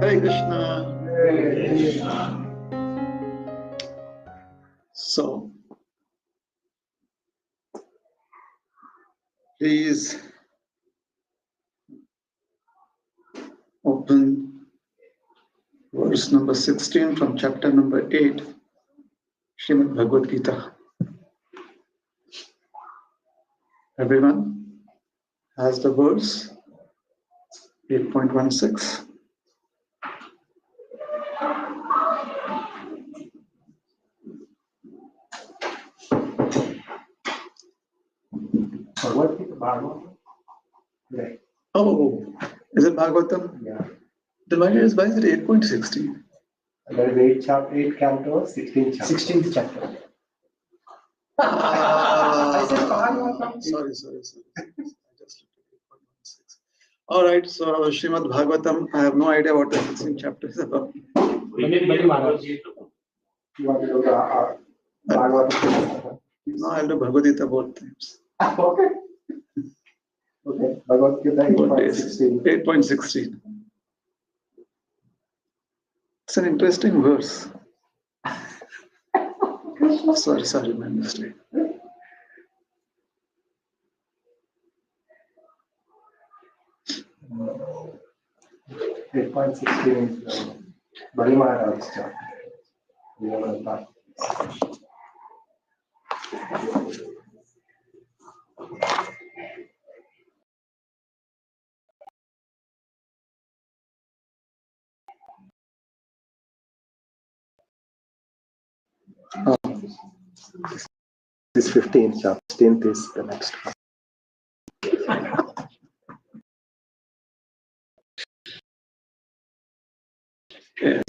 Hare Krishna. Hare Krishna. So, please open verse number 16 from chapter number 8, Srimad Bhagavad Gita. Everyone has the verse 8.16. What is Bhagavatam? Right. Oh, is it Bhagavatam? Yeah. Then why is it 8.16? There is 8 canto, 16th chapter. 16th chapter. I said Bhagavatam. Sorry. I just looked at 8.16. All right, so Srimad Bhagavatam, I have no idea what the 16th chapter is about. You want to do the Bhagavatam? No, I'll do Bhagavad Gita both times. Okay. Okay. Bhagavad Gita 8.16. 8.16. It's an interesting verse. Sorry, my mistake. 8.16 is Bali Maharaj's chapter. We have that. This 15th chapter, 16th is the next one.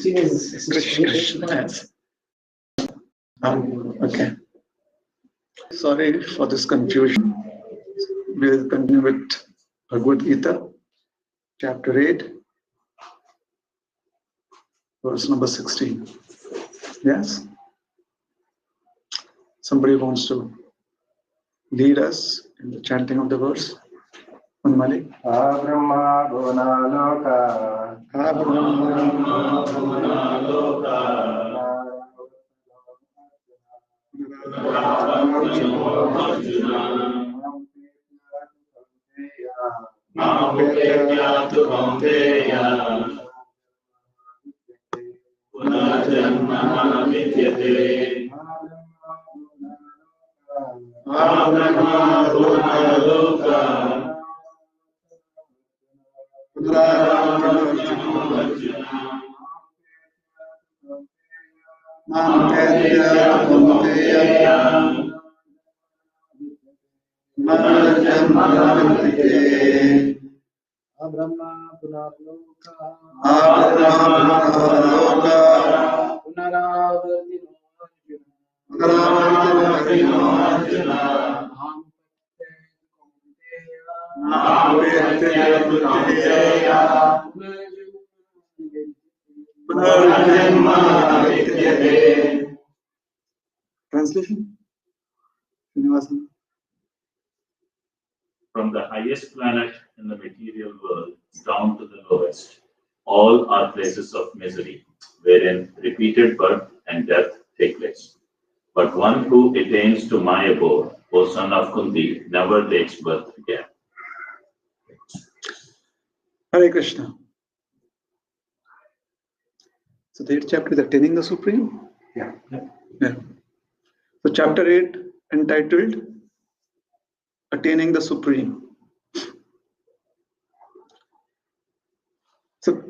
Yes. Krishna. Okay. Sorry for this confusion. We'll continue with Bhagavad Gita, chapter 8, verse number 16. Yes? Somebody wants to lead us in the chanting of the verse? Unmali? Brahma Bhuna Loka. Brahma Bhuna Loka. Namupetya Kaunteya Punarjanma Vidyate Brahma Bhuna Loka Namupetya Kaunteya Punarjanma Vidyate Brahma Bhuna Loka. Translation? Srinivasan. From the highest planet in the material world down to the lowest, all are places of misery, wherein repeated birth and death take place. But one who attains to my abode, O son of Kunti, never takes birth again. Hare Krishna. So the 8th chapter is Attaining the Supreme? Yeah. So chapter 8 entitled Attaining the Supreme. So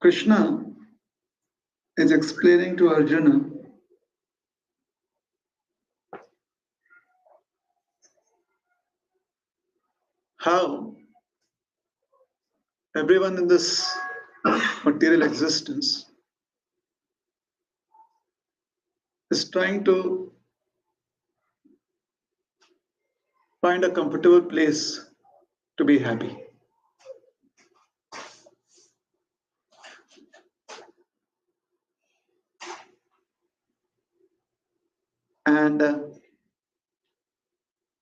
Krishna is explaining to Arjuna how everyone in this material existence is trying to find a comfortable place to be happy. And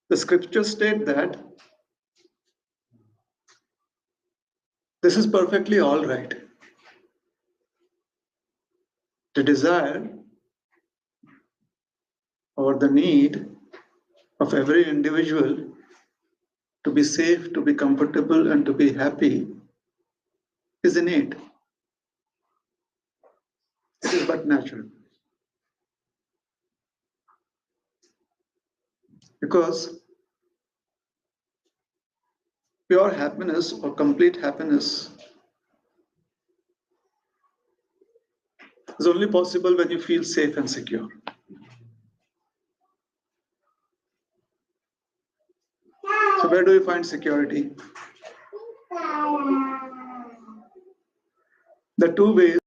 the scriptures state that this is perfectly all right. the desire or the need of every individual to be safe, to be comfortable, and to be happy is innate. It is but natural. Because pure happiness or complete happiness is only possible when you feel safe and secure. So where do you find security? The two ways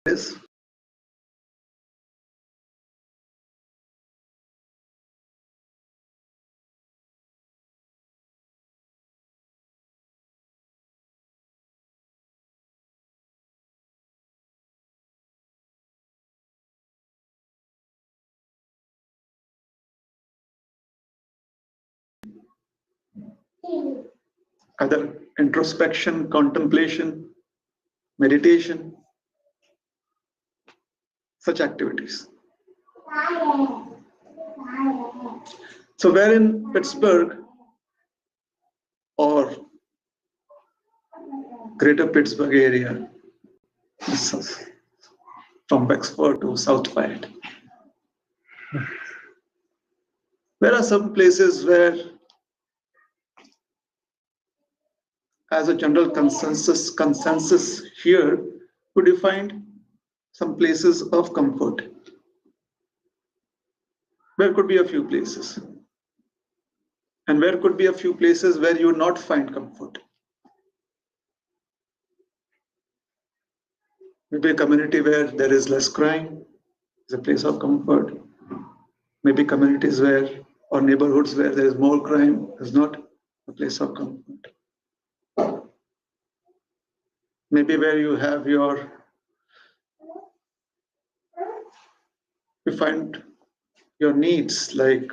is either introspection, contemplation, meditation, such activities. So where in Pittsburgh or greater Pittsburgh area, from Wexford to South Wyatt, there are some places where, as a general consensus here, could you find some places of comfort? There could be a few places. And where could be a few places where you would not find comfort? Maybe a community where there is less crime is a place of comfort. Maybe communities where, or neighborhoods where there is more crime is not a place of comfort. Maybe where you have you find your needs like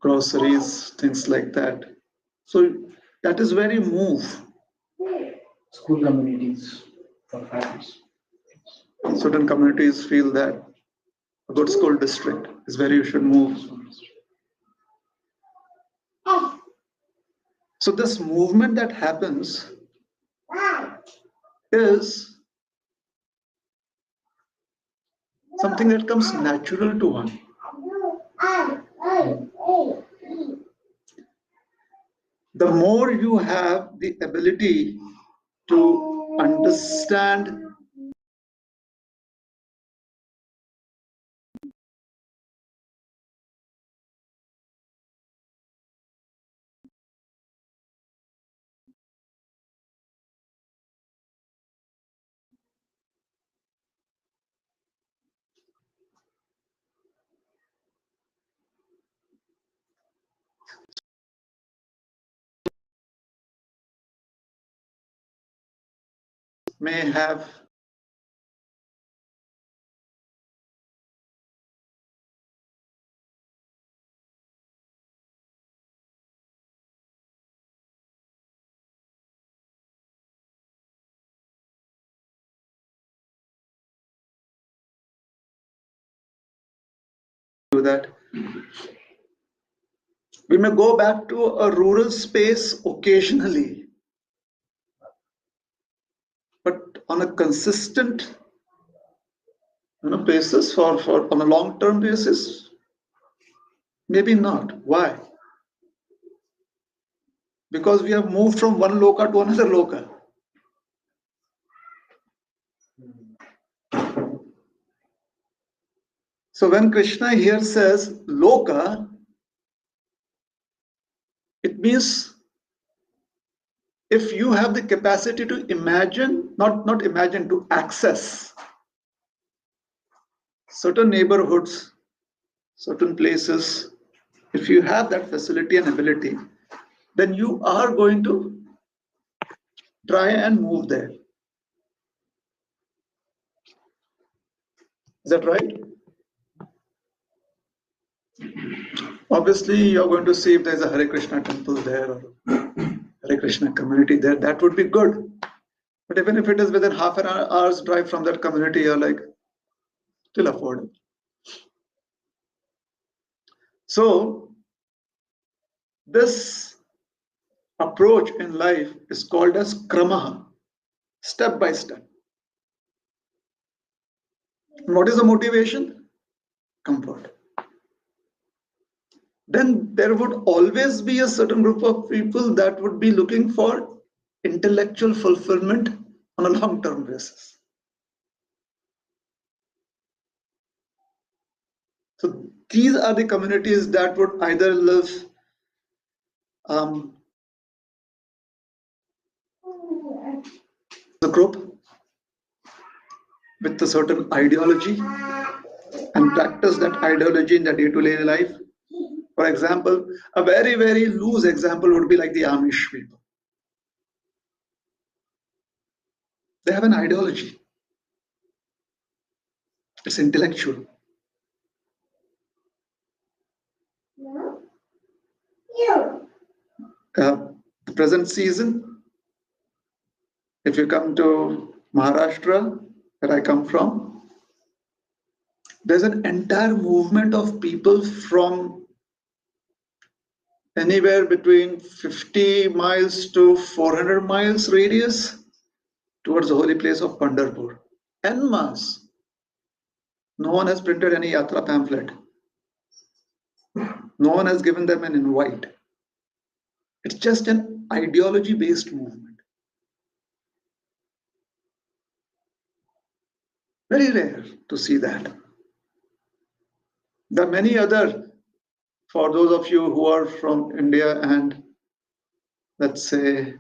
groceries, things like that. So that is where you move. School communities for families. Certain communities feel that a good school district is where you should move. So this movement that happens is something that comes natural to one. The more you have the ability to understand may have do that. We may go back to a rural space occasionally, but on a consistent basis, for on a long-term basis, maybe not. Why? Because we have moved from one loka to another loka. So when Krishna here says loka, it means if you have the capacity to imagine, not imagine, to access certain neighborhoods, certain places, if you have that facility and ability, then you are going to try and move there. Is that right? Obviously, you're going to see if there's a Hare Krishna temple there or Hare Krishna community there. That would be good. But even if it is within half an hour's drive from that community, you're like, still affordable. So, this approach in life is called as kramaha, step by step. And what is the motivation? Comfort. Then there would always be a certain group of people that would be looking for intellectual fulfillment on a long-term basis. So these are the communities that would either live the group with a certain ideology and practice that ideology in their day-to-day life. For example, a very, very loose example would be like the Amish people. They have an ideology. It's intellectual. The present season, if you come to Maharashtra, where I come from, there's an entire movement of people from anywhere between 50 miles to 400 miles radius towards the holy place of Pandharpur. En masse. No one has printed any yatra pamphlet. No one has given them an invite. It's just an ideology-based movement. Very rare to see that. There are many other, for those of you who are from India and let's say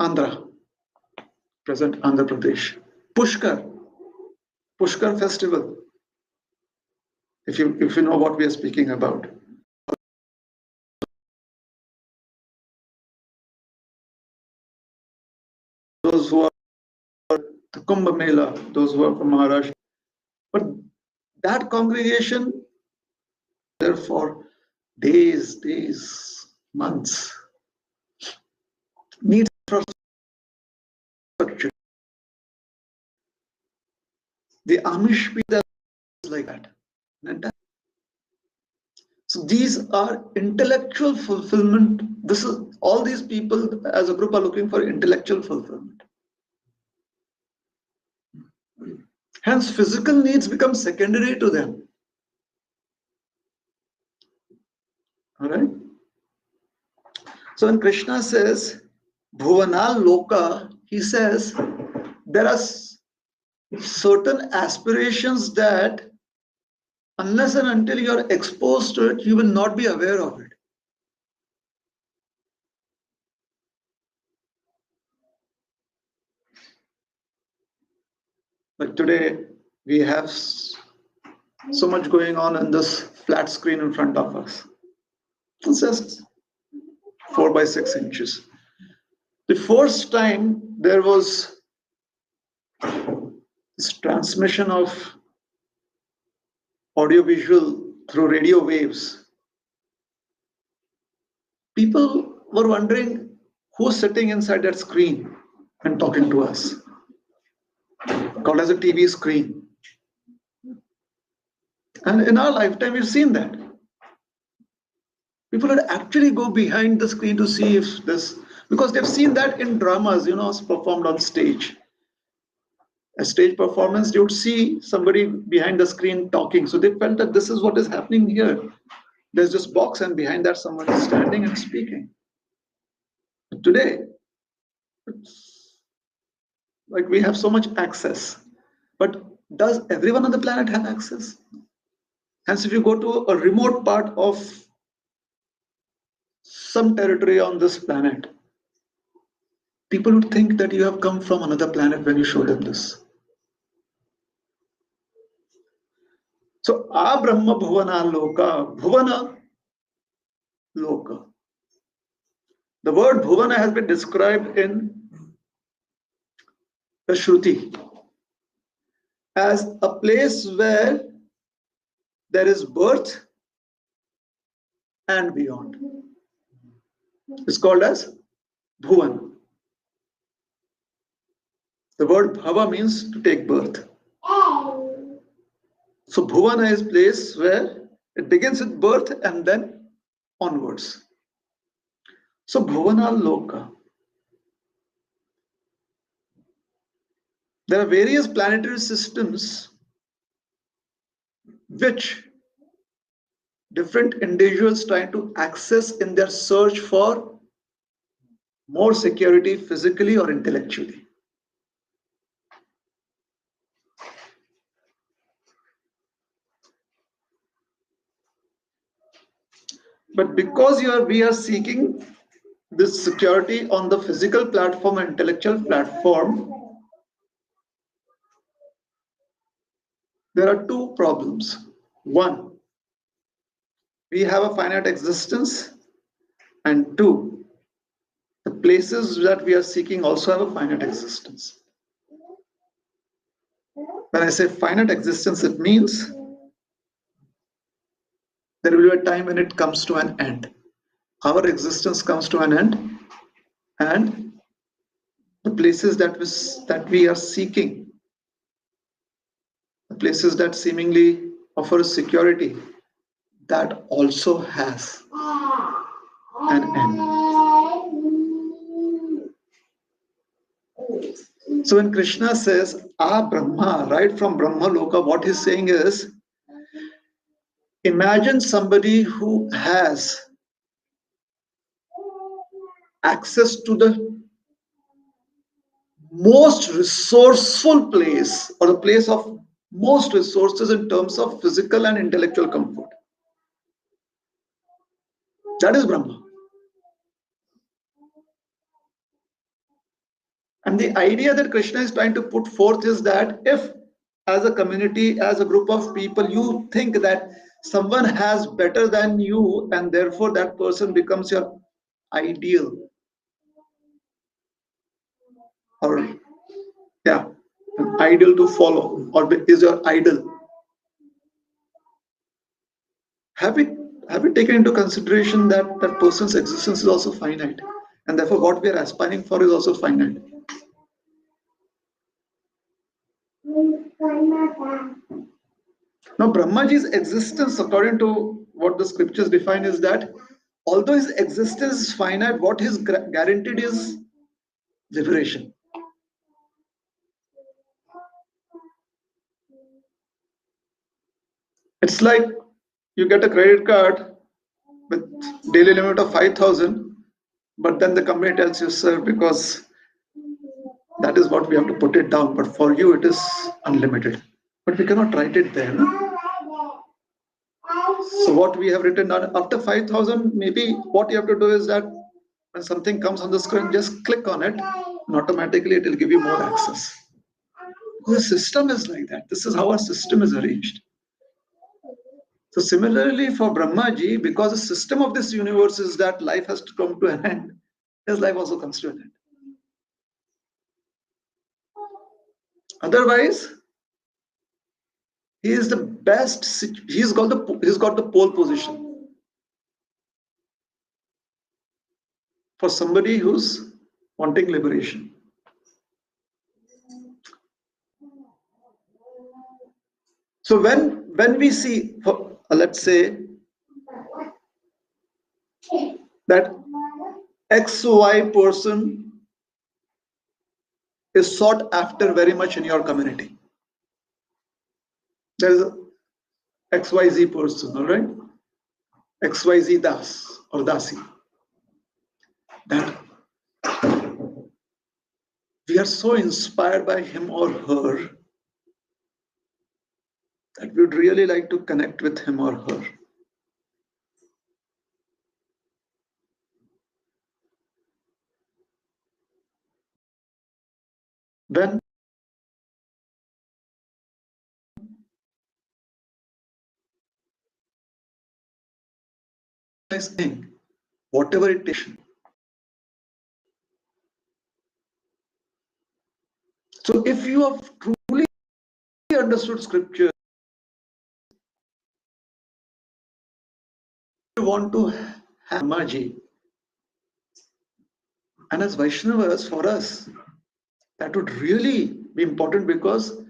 Andhra, present Andhra Pradesh, Pushkar festival. If you know what we are speaking about. Those who are the Kumbh Mela, those who are from Maharashtra. But that congregation there for days, months, needs infrastructure. The Amish people is like that. So these are intellectual fulfillment. This is all these people as a group are looking for intellectual fulfillment. Hence, physical needs become secondary to them. All right. So when Krishna says Bhuvanal Loka, he says there are certain aspirations that unless and until you are exposed to it, you will not be aware of it. But today we have so much going on in this flat screen in front of us. It's just 4 by 6 inches. The first time there was this transmission of audiovisual through radio waves, people were wondering who's sitting inside that screen and talking to us, called as a TV screen. And in our lifetime, we've seen that. People would actually go behind the screen to see if this, because they've seen that in dramas, performed on stage. A stage performance, you would see somebody behind the screen talking. So they felt that this is what is happening here. There's this box, and behind that, someone is standing and speaking. But today, it's like we have so much access. But does everyone on the planet have access? Hence, if you go to a remote part of some territory on this planet, people would think that you have come from another planet when you show them this. So, A Brahma Bhuvana Loka, Bhuvana Loka. The word Bhuvana has been described in the Shruti. as a place where there is birth and beyond. It's called as Bhuvan. The word Bhava means to take birth. So Bhuvana is a place where it begins with birth and then onwards. So Bhuvana Loka. There are various planetary systems which different individuals try to access in their search for more security physically or intellectually. But because we are seeking this security on the physical platform and intellectual platform, there are two problems. One, we have a finite existence, and two, the places that we are seeking also have a finite existence. When I say finite existence, it means there will be a time when it comes to an end. Our existence comes to an end, and the places that we are seeking, the places that seemingly offer security, that also has an end. So when Krishna says Brahma, right from Brahma Loka, what he's saying is, imagine somebody who has access to the most resourceful place, or the place of most resources in terms of physical and intellectual comfort. That is Brahma. And the idea that Krishna is trying to put forth is that if, as a community, as a group of people, you think that someone has better than you, and therefore that person becomes your ideal, or yeah, an ideal to follow, or is your idol. Have we taken into consideration that that person's existence is also finite, and therefore what we are aspiring for is also finite? Now, Brahmaji's existence, according to what the scriptures define, is that although his existence is finite, what is guaranteed is liberation. It's like you get a credit card with daily limit of 5,000, but then the company tells you, sir, because that is what we have to put it down, but for you it is unlimited. But we cannot write it there. No? So what we have written down after 5,000, maybe what you have to do is that when something comes on the screen, just click on it, and automatically it will give you more access. The system is like that. This is how our system is arranged. So similarly for Brahmaji, because the system of this universe is that life has to come to an end, his life also comes to an end. Otherwise, he is the best. He's got the pole position for somebody who's wanting liberation. So when we see, let's say that XY person is sought after very much in your community. There is a XYZ person, all right? XYZ Das or Dasi. That we are so inspired by him or her that we would really like to connect with him or her. When I think whatever it takes. So if you are truly understood scripture, we want to have Brahmaji. And as Vaishnavas, for us, that would really be important because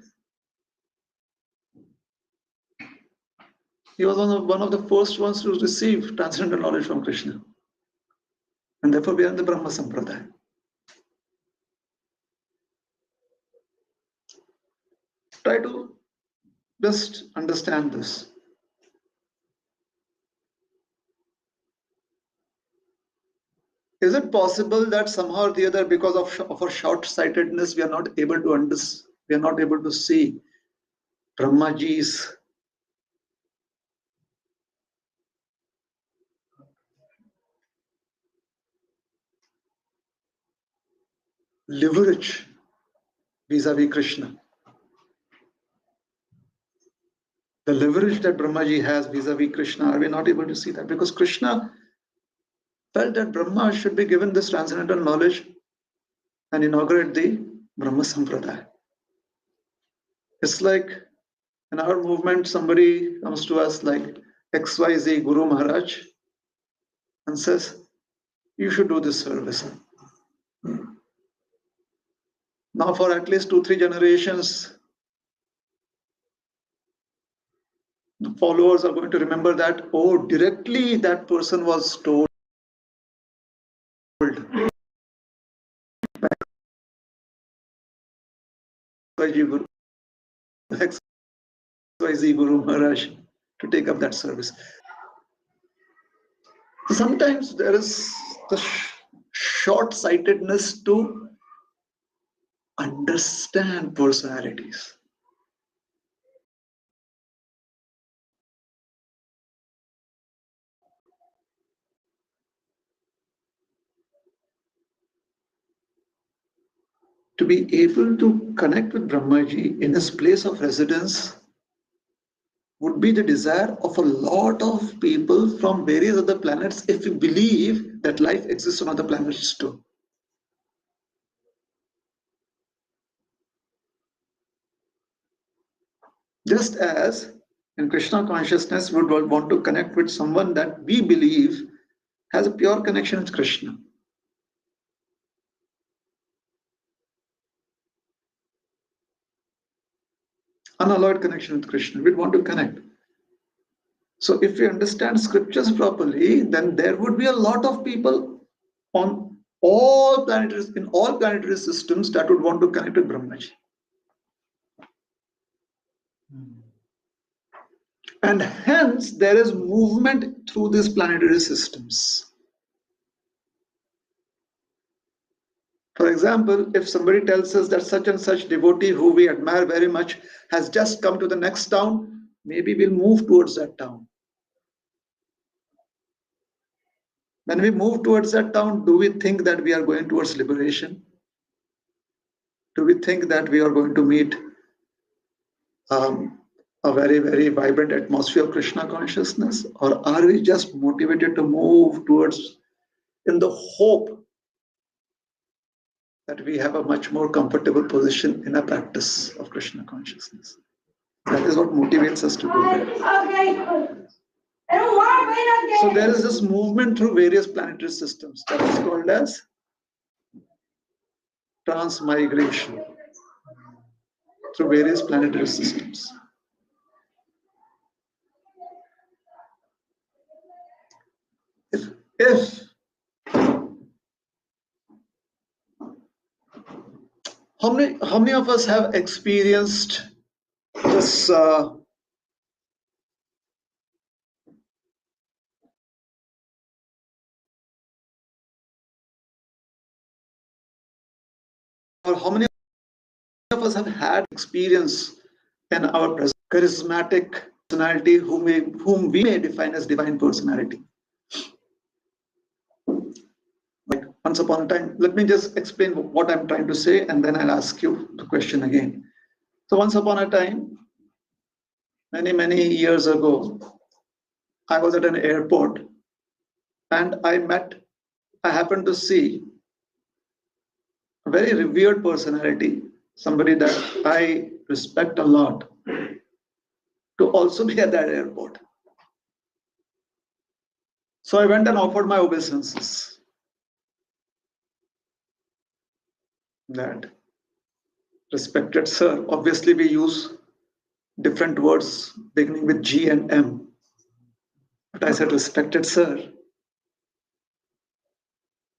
he was one of the first ones to receive transcendental knowledge from Krishna. And therefore we are in the Brahma Sampradaya. Try to just understand this. Is it possible that somehow or the other, because of our short-sightedness, we are not able to understand, we are not able to see Brahmaji's leverage vis-a-vis Krishna? The leverage that Brahmaji has vis-a-vis Krishna, are we not able to see that? Because Krishna felt that Brahma should be given this transcendental knowledge and inaugurate the Brahma Sampradaya. It's like in our movement, somebody comes to us like XYZ Guru Maharaj and says, you should do this service. Now for at least 2-3 generations, the followers are going to remember that, oh, directly that person was told XYZ Guru Maharaj to take up that service. Sometimes there is the short-sightedness to understand personalities. To be able to connect with Brahmaji in his place of residence would be the desire of a lot of people from various other planets if we believe that life exists on other planets too. Just as in Krishna consciousness, we would want to connect with someone that we believe has a pure connection with Krishna. Unalloyed connection with Krishna. We'd want to connect. So if we understand scriptures properly, then there would be a lot of people on all planetary systems that would want to connect with Brahmaji. And hence there is movement through these planetary systems. For example, if somebody tells us that such and such devotee who we admire very much has just come to the next town, maybe we'll move towards that town. When we move towards that town, do we think that we are going towards liberation? Do we think that we are going to meet a very, very vibrant atmosphere of Krishna consciousness? Or are we just motivated to move towards in the hope that we have a much more comfortable position in a practice of Krishna consciousness? That is what motivates us to do that. So there is this movement through various planetary systems that is called as transmigration through various planetary systems. If how many of us have experienced this or how many of us have had experience in our present charismatic personality whom we may define as divine personality? Like once upon a time, let me just explain what I'm trying to say and then I'll ask you the question again. So once upon a time, many years ago, I was at an airport and I happened to see a very revered personality, somebody that I respect a lot. to also be at that airport. So I went and offered my obeisances. That, respected sir, obviously we use different words beginning with G and M. But I said, respected sir,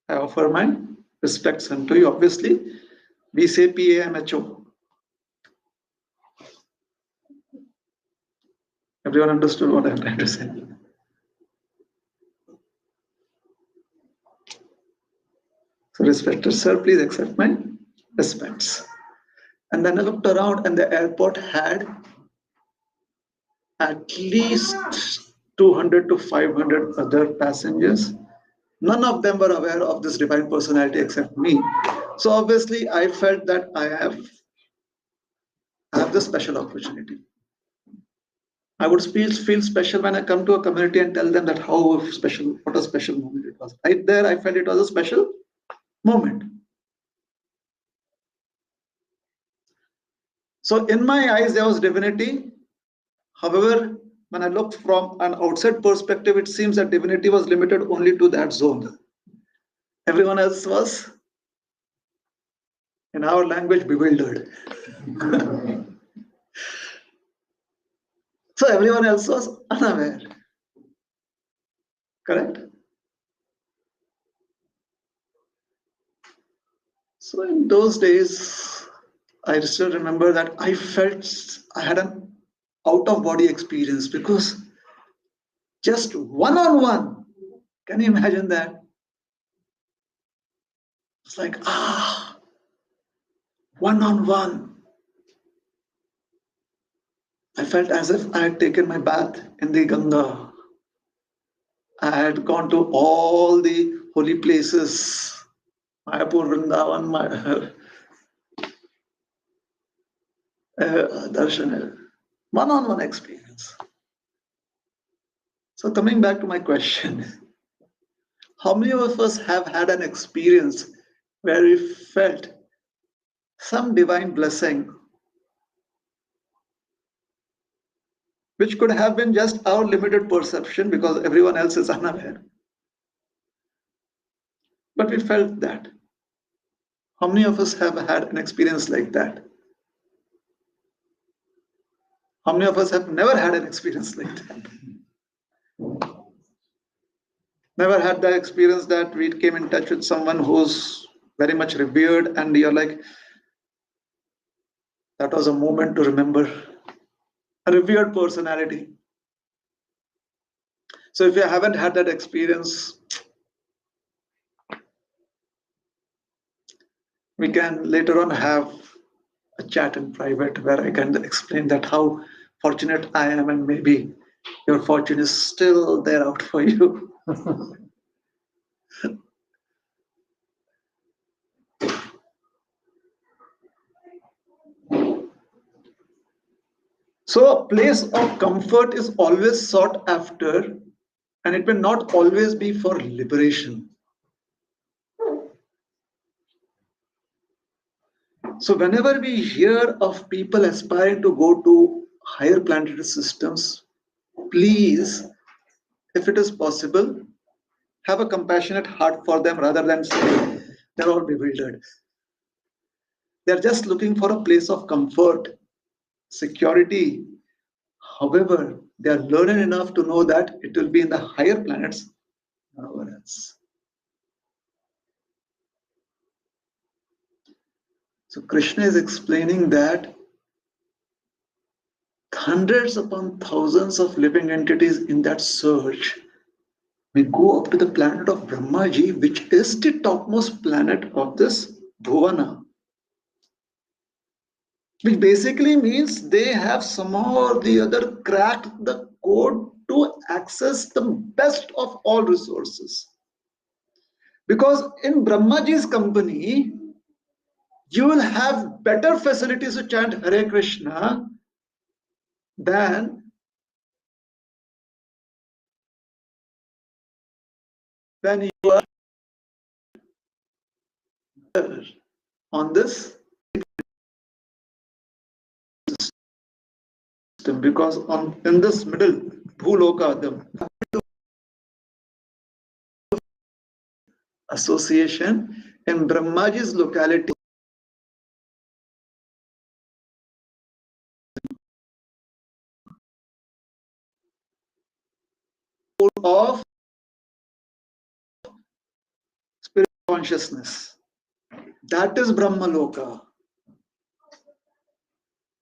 I offer my respects unto you. Obviously, we say PAMHO. Everyone understood what I'm trying to say. So, respected sir, please accept my respects. And then I looked around, and the airport had at least 200 to 500 other passengers. None of them were aware of this divine personality except me. So obviously, I felt that I have the special opportunity. I would feel special when I come to a community and tell them that how special, what a special moment it was. Right there, I felt it was a special moment. So in my eyes, there was divinity. However, when I looked from an outside perspective, it seems that divinity was limited only to that zone. Everyone else was, in our language, bewildered. So everyone else was unaware. Correct? So in those days, I still remember that I felt I had an out of body experience because just one on one, can you imagine that? It's like, one on one. I felt as if I had taken my bath in the Ganga. I had gone to all the holy places, Mayapur, Vrindavan, Darshan, one on one experience. So, coming back to my question, how many of us have had an experience where we felt some divine blessing, which could have been just our limited perception because everyone else is unaware? But we felt that. How many of us have had an experience like that? How many of us have never had an experience like that? Never had that experience that we came in touch with someone who's very much revered and you're like, that was a moment to remember. A revered personality. So if you haven't had that experience, we can later on have a chat in private where I can explain that how fortunate I am and maybe your fortune is still there out for you. So a place of comfort is always sought after, and it will not always be for liberation. So whenever we hear of people aspiring to go to higher planetary systems, please, if it is possible, have a compassionate heart for them rather than saying they're all bewildered. They're just looking for a place of comfort, security. However, they are learned enough to know that it will be in the higher planets, nowhere else. So Krishna is explaining that hundreds upon thousands of living entities in that search may go up to the planet of Brahmaji, which is the topmost planet of this Bhuvana. Which basically means they have somehow or the other cracked the code to access the best of all resources. Because in Brahmaji's company, you will have better facilities to chant Hare Krishna than you are on this. because in this middle Bhuloka, the association in Brahmaji's locality of spirit consciousness. That is Brahmaloka.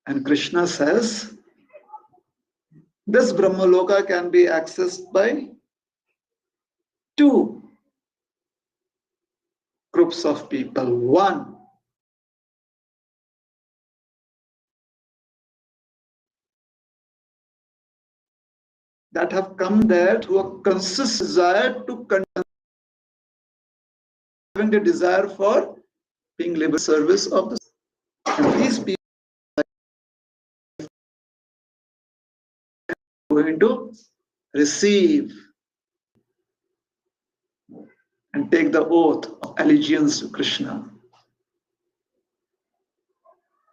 And Krishna says this Brahmaloka can be accessed by two groups of people. One, that have come there through a conscious desire to having the desire for being labor service of the. And these people are going to receive and take the oath of allegiance to Krishna.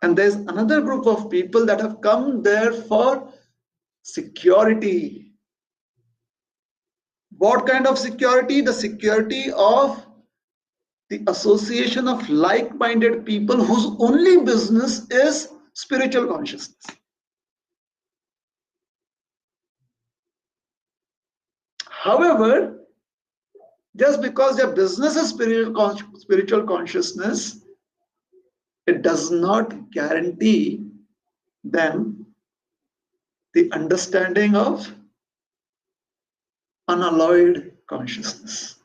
And there's another group of people that have come there for security. What kind of security? The security of the association of like-minded people whose only business is spiritual consciousness. However, just because their business is spiritual consciousness, it does not guarantee them the understanding of unalloyed consciousness.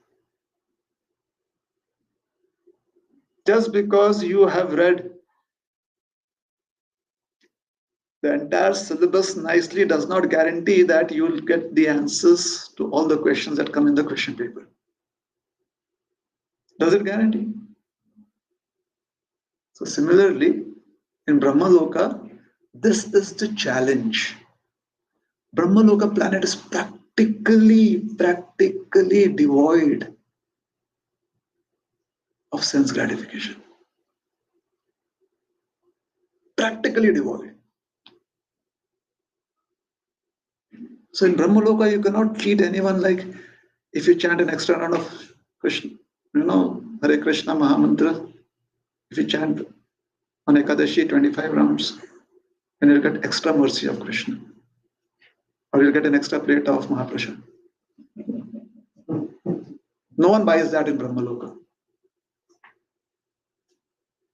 Just because you have read the entire syllabus nicely does not guarantee that you will get the answers to all the questions that come in the question paper. Does it guarantee? So similarly, in Brahmaloka, this is the challenge. Brahmaloka planet is practically devoid of sense gratification. Practically devoid. So in Brahmaloka, you cannot cheat anyone like if you chant an extra round of Krishna, Hare Krishna Mahamantra, if you chant on Ekadashi 25 rounds, then you'll get extra mercy of Krishna. Or you'll get an extra plate of Mahaprasad. No one buys that in Brahmaloka.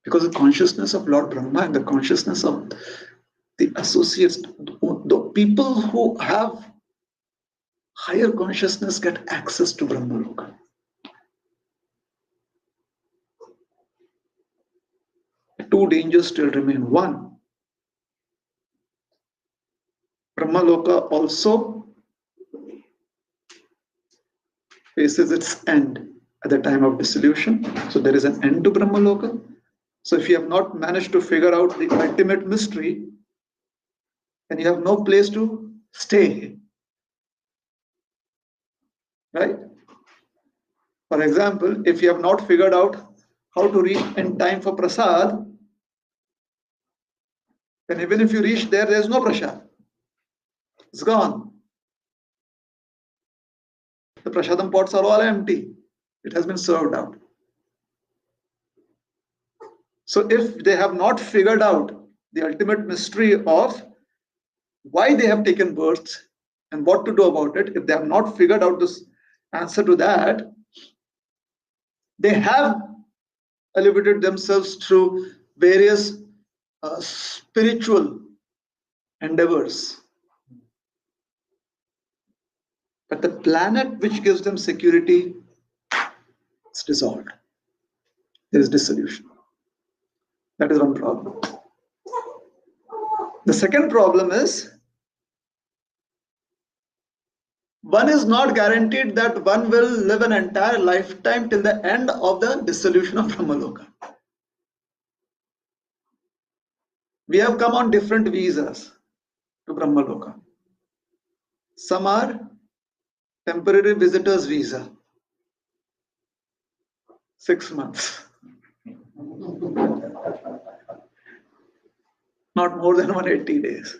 Because the consciousness of Lord Brahma and the consciousness of the associates, the people who have higher consciousness get access to Brahmaloka. Two dangers still remain. One, Brahmaloka also faces its end at the time of dissolution. So there is an end to Brahmaloka. So if you have not managed to figure out the ultimate mystery, then you have no place to stay. Right? For example, if you have not figured out how to reach in time for prasad, then even if you reach there, there is no prasad. It's gone. The prasadam pots are all empty. It has been served out. So if they have not figured out the ultimate mystery of why they have taken birth and what to do about it, if they have not figured out this answer to that, they have elevated themselves through various spiritual endeavors. But the planet which gives them security is dissolved. There is dissolution. That is one problem. The second problem is one is not guaranteed that one will live an entire lifetime till the end of the dissolution of Brahmaloka. We have come on different visas to Brahmaloka. Some are temporary visitors visa, 6 months. Not more than 180 days.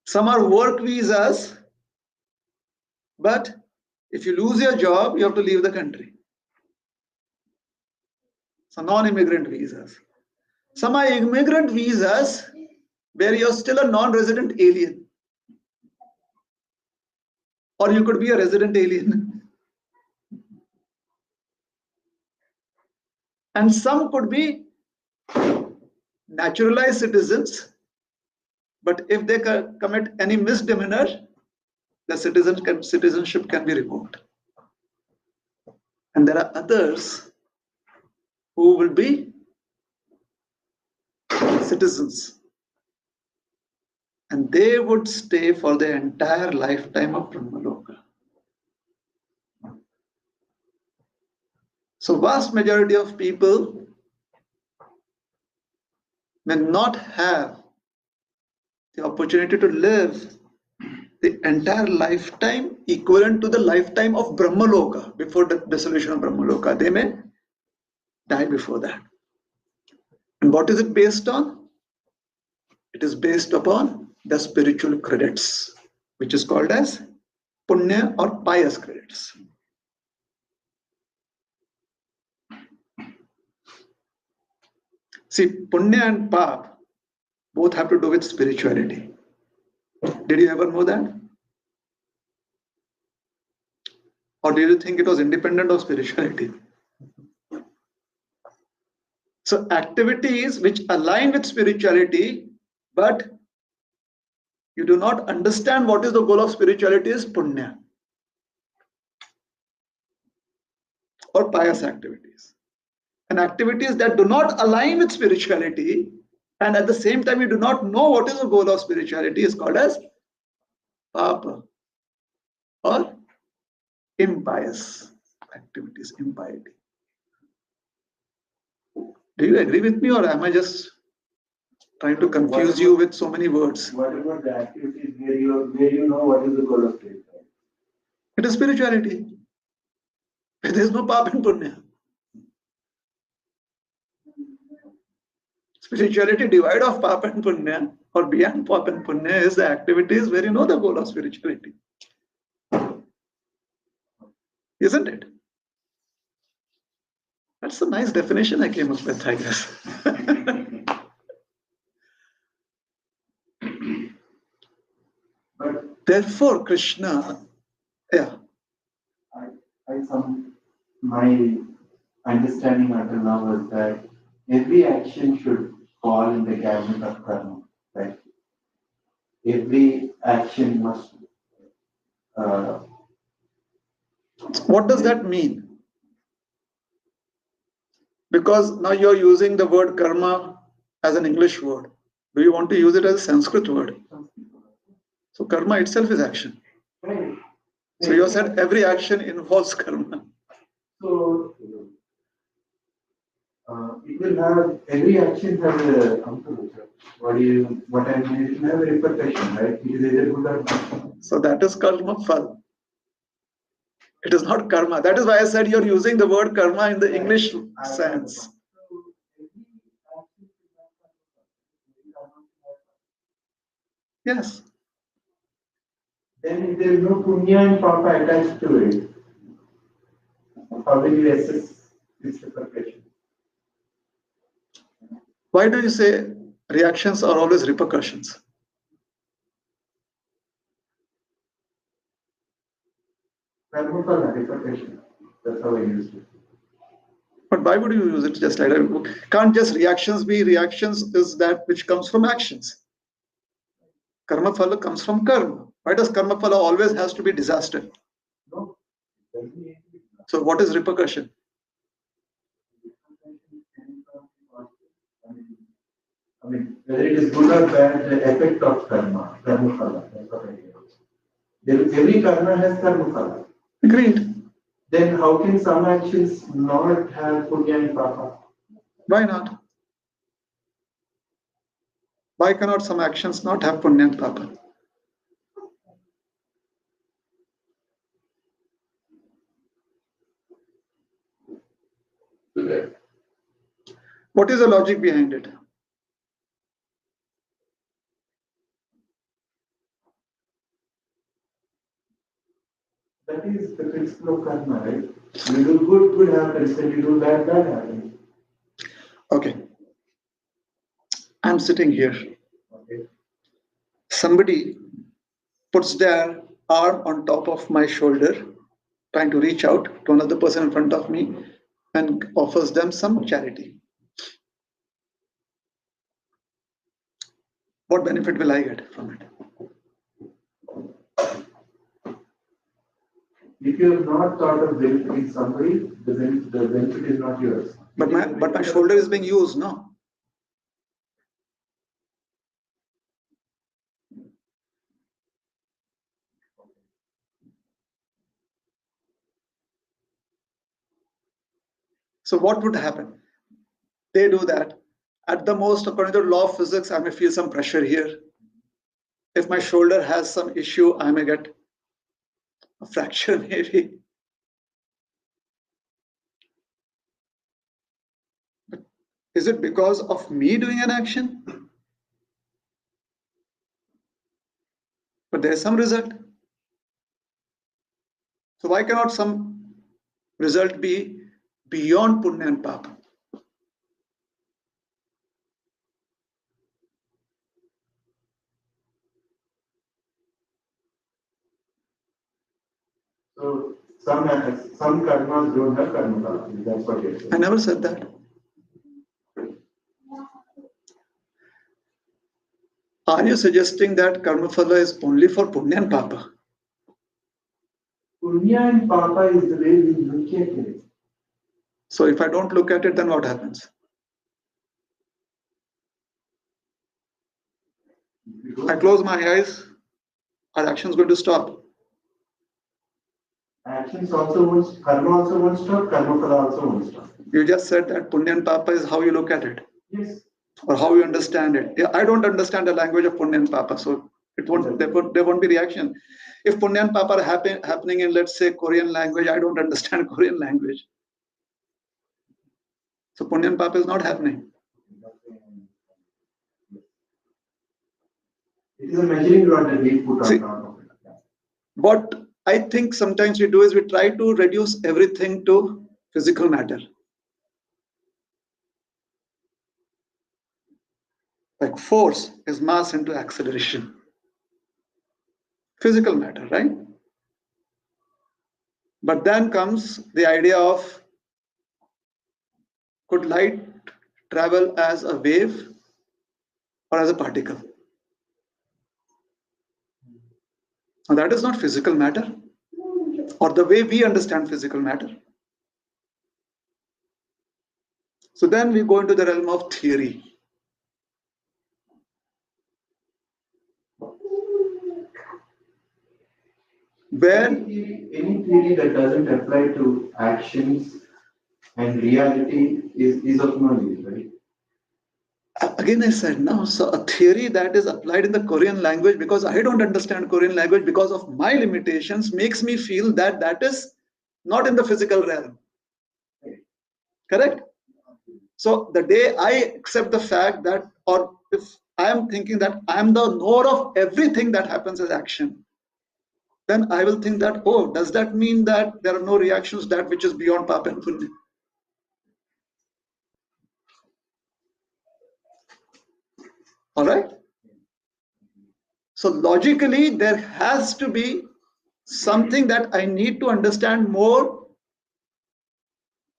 Some are work visas, but if you lose your job, you have to leave the country. So non-immigrant visas. Some are immigrant visas where you're still a non-resident alien. Or you could be a resident alien. And some could be naturalized citizens, but if they commit any misdemeanor, the citizenship can be revoked. And there are others who will be citizens, and they would stay for the entire lifetime of Brahmaloka. So vast majority of people may not have the opportunity to live the entire lifetime equivalent to the lifetime of Brahmaloka before the dissolution of Brahmaloka. They may die before that. And what is it based on? It is based upon the spiritual credits, which is called as punya or pious credits. See, punya and pap both have to do with spirituality. Did you ever know that? Or did you think it was independent of spirituality? So activities which align with spirituality, but you do not understand what is the goal of spirituality, is punya or pious activities. And activities that do not align with spirituality, and at the same time you do not know what is the goal of spirituality, is called as papa or impious activities, impiety. Do you agree with me, or am I just trying to confuse you with so many words? What about the activities where you know what is the goal of spirituality? It is spirituality. There is no papa and punya. Spirituality divide of papa and punya, or beyond papa and punya, is the activities where you know the goal of spirituality. Isn't it? That's a nice definition I came up with, I guess. But Therefore, Krishna, my understanding until now was that every action should fall in the cabinet of karma, right? Every action must. What does that mean? Because now you're using the word karma as an English word. Do you want to use it as a Sanskrit word? So karma itself is action. Right. So you said every action involves karma. So it will have, every action has a what I mean, it will have a repercussion, right? It is either good or bad. So that is karma phal. It is not karma. That is why I said you're using the word karma in the English sense. Yes. Then if there is no punya and papa attached to it, how will you assess its repercussion? Why do you say reactions are always repercussions? Karma phala, repercussion. That's how I used it. But why would you use it just like that? Can't just reactions be reactions? Is that which comes from actions? Karma phala comes from karma. Why does karma phala always has to be disaster? No. So what is repercussion? I mean, whether it is good or bad, the effect of karma phala. That's what I hear. Every karma has karma phala. Agreed. Then how can some actions not have punya and papa? Why not? Why cannot some actions not have punya and papa? What is the logic behind it? principle of karma, right? You do good, good happens, and you do bad, bad happens. Okay. I'm sitting here. Okay. Somebody puts their arm on top of my shoulder, trying to reach out to another person in front of me and offers them some charity. What benefit will I get from it? If you have not thought of benefiting somebody, the benefit is not yours. But my shoulder is being used, no? So what would happen? They do that. At the most, according to the law of physics, I may feel some pressure here. If my shoulder has some issue, I may get a fracture maybe. But is it because of me doing an action? But there is some result. So why cannot some result be beyond punya and papa? So some karmas don't have karma phala. That's what you're saying. I never said that. Are you suggesting that karma phala is only for punya and papa? Punya and papa is the way we look at it. So if I don't look at it, then what happens? I close my eyes, are actions going to stop? Actions also won't, karma also won't stop, karma phala also won't stop. You just said that punya and papa is how you look at it. Yes. Or how you understand it. Yeah, I don't understand the language of punya and papa, so it won't. There won't be reaction. If punya and papa are happening in, let's say, Korean language, I don't understand Korean language. So punya and papa is not happening. It is a measuring rod that we put on top of it. What I think sometimes we do is we try to reduce everything to physical matter. Like force is mass into acceleration. Physical matter, right? But then comes the idea of, could light travel as a wave or as a particle? Now that is not physical matter, or the way we understand physical matter. So then we go into the realm of theory. Where any theory that doesn't apply to actions and reality is of no use, right? again I said no. So a theory that is applied in the Korean language, because I don't understand Korean language because of my limitations, makes me feel that that is not in the physical realm. Correct? So the day I accept the fact that, or if I am thinking that I am the knower of everything that happens as action, then I will think that, oh, does that mean that there are no reactions, that which is beyond papa and punya? All right? So logically, there has to be something that I need to understand more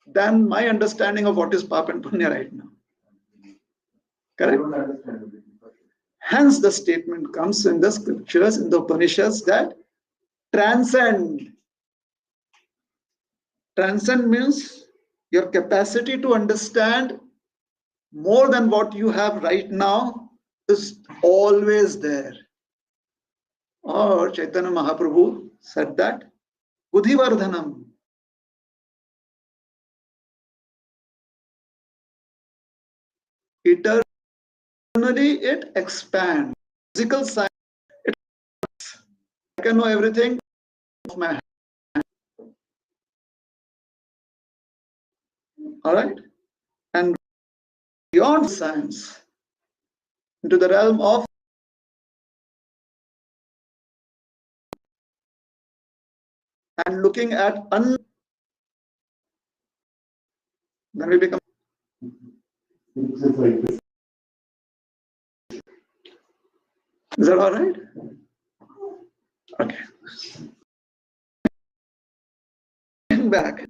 than my understanding of what is papa and punya right now. Correct? Hence, the statement comes in the scriptures, in the Upanishads, that transcend. Transcend means your capacity to understand more than what you have right now is always there. Or Chaitanya Mahaprabhu said that Buddhivardhanam. Eternally it expands. Physical science, I can know everything of my hand. All right? And beyond science, into the realm of and looking at then we become. Is that all right? Okay. Back.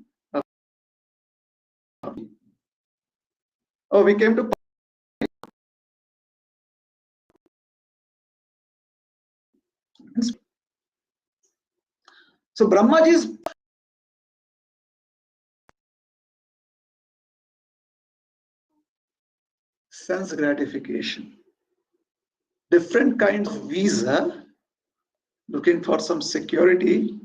Oh, we came to. So Brahmaji's sense gratification, different kinds of visa, looking for some security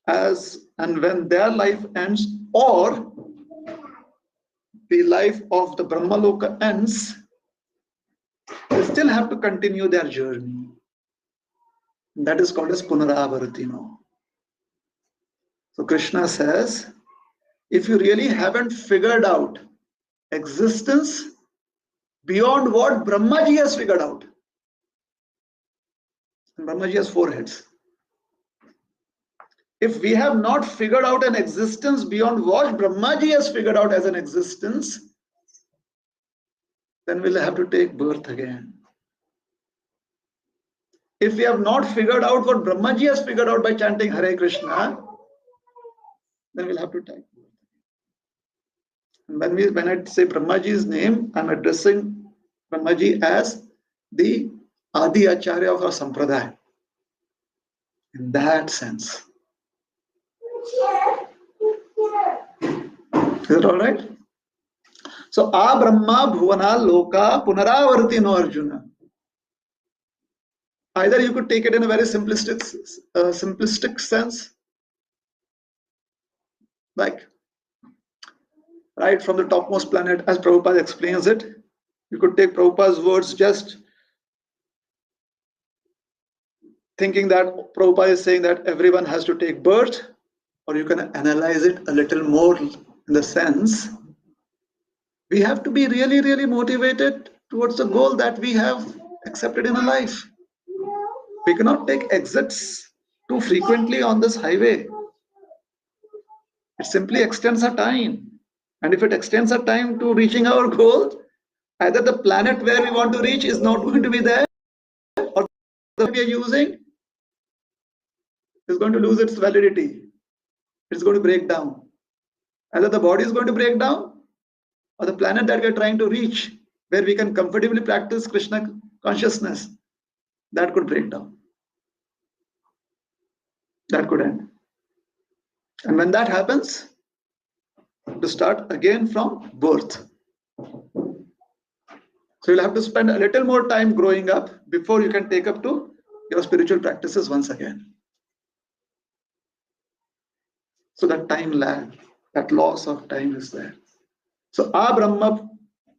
as and when their life ends or the life of the Brahmaloka ends, they still have to continue their journey. That is called as Punaravartino. So Krishna says, if you really haven't figured out existence beyond what Brahmaji has figured out, and Brahmaji has 4 heads. If we have not figured out an existence beyond what Brahmaji has figured out as an existence, then we'll have to take birth again. If we have not figured out what Brahmaji has figured out by chanting Hare Krishna, then we'll have to take birth. And when I say Brahmaji's name, I'm addressing Brahmaji as the Adi Acharya of our Sampradaya. In that sense. Is it all right? So, A Brahma Bhuvana Loka Punaravartino Arjuna. Either you could take it in a very simplistic sense, like right from the topmost planet, as Prabhupada explains it. You could take Prabhupada's words just thinking that Prabhupada is saying that everyone has to take birth, or you can analyze it a little more in the sense we have to be really, really motivated towards the goal that we have accepted in our life. We cannot take exits too frequently on this highway. It simply extends our time. And if it extends our time to reaching our goal, either the planet where we want to reach is not going to be there, or the we are using is going to lose its validity. It's going to break down. Either the body is going to break down, or the planet that we are trying to reach, where we can comfortably practice Krishna consciousness, that could break down. That could end. And when that happens, to start again from birth. So you'll have to spend a little more time growing up before you can take up to your spiritual practices once again. So that time lag, that loss of time is there. So A Brahma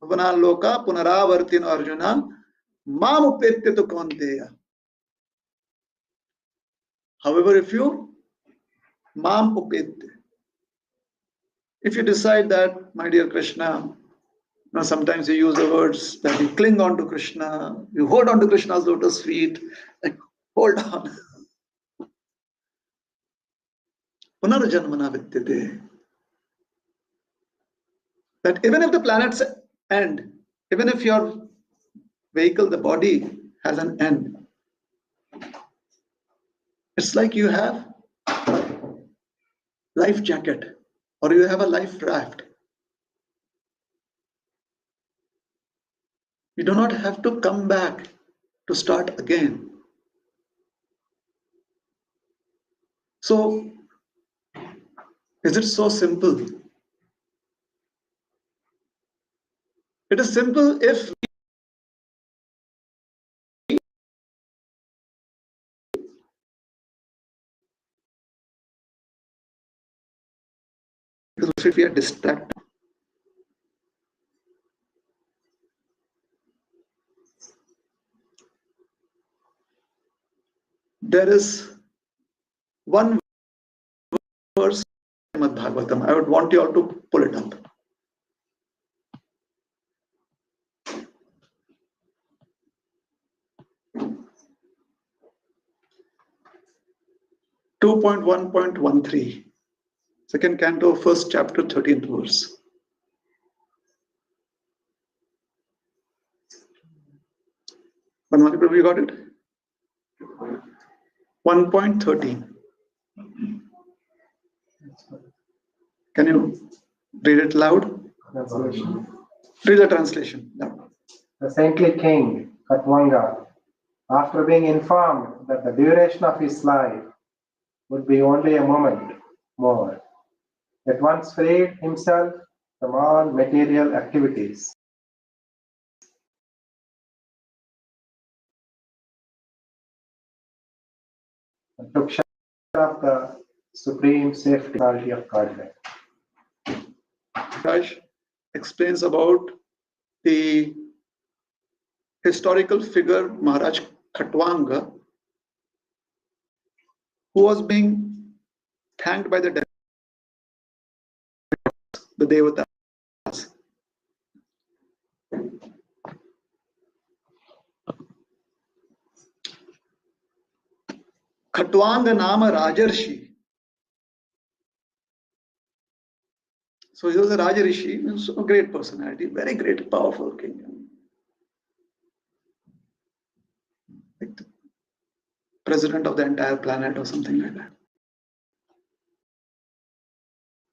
Bhavana Loka Punaravartino Arjuna Mam Upetya tu Kaunteya. However, if you Mam Upetya, if you decide that, my dear Krishna, sometimes you use the words that you cling on to Krishna, you hold on to Krishna's lotus feet, like hold on. Punarjanmana vidyate. That even if the planets end, even if your vehicle, the body, has an end, it's like you have life jacket or you have a life raft. You do not have to come back to start again. So, is it so simple? It is simple if we are distracted. There is one verse in Srimad Bhagavatam. I would want you all to pull it up. 2.1.13. Second canto, first chapter, 13th verse. Prabhu, you got it? 1.13. Can you read it loud? Translation. Read the translation. No. The saintly king, Katwanga, after being informed that the duration of his life would be only a moment more, at once freed himself from all material activities. And took shelter of the supreme safety of Godhead. Raj explains about the historical figure Maharaj Khatwanga, who was being thanked by the Devatas. Khatwanga Nama Rajarshi. So he was a Rajarishi, a great personality, very great, powerful king. Like the president of the entire planet or something like that.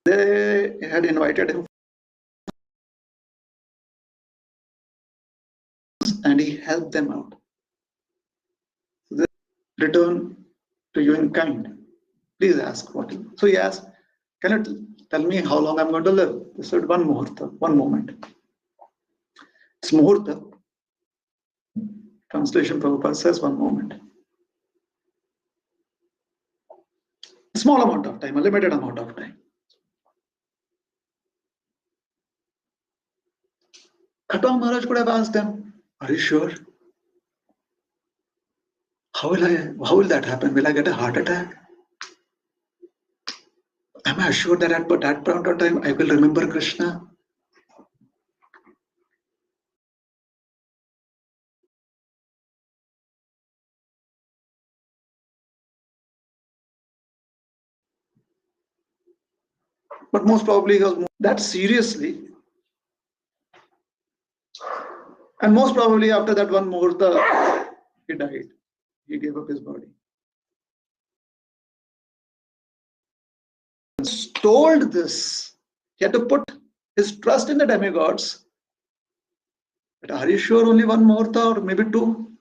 They had invited him and he helped them out. So they return to you in kind. Please ask what. So he asked, can you tell me how long I'm going to live? They said, one muhurta, one moment. It's muhurta. Translation Prabhupada says one moment. A small amount of time, a limited amount of time. Khatwang Maharaj could have asked them, are you sure? How will that happen? Will I get a heart attack? Am I assured that at that point of time I will remember Krishna? But most probably he was that seriously. And most probably after that one muhurta, he died. He gave up his body. Told this, he had to put his trust in the demigods. But are you sure only one muhurta or maybe two?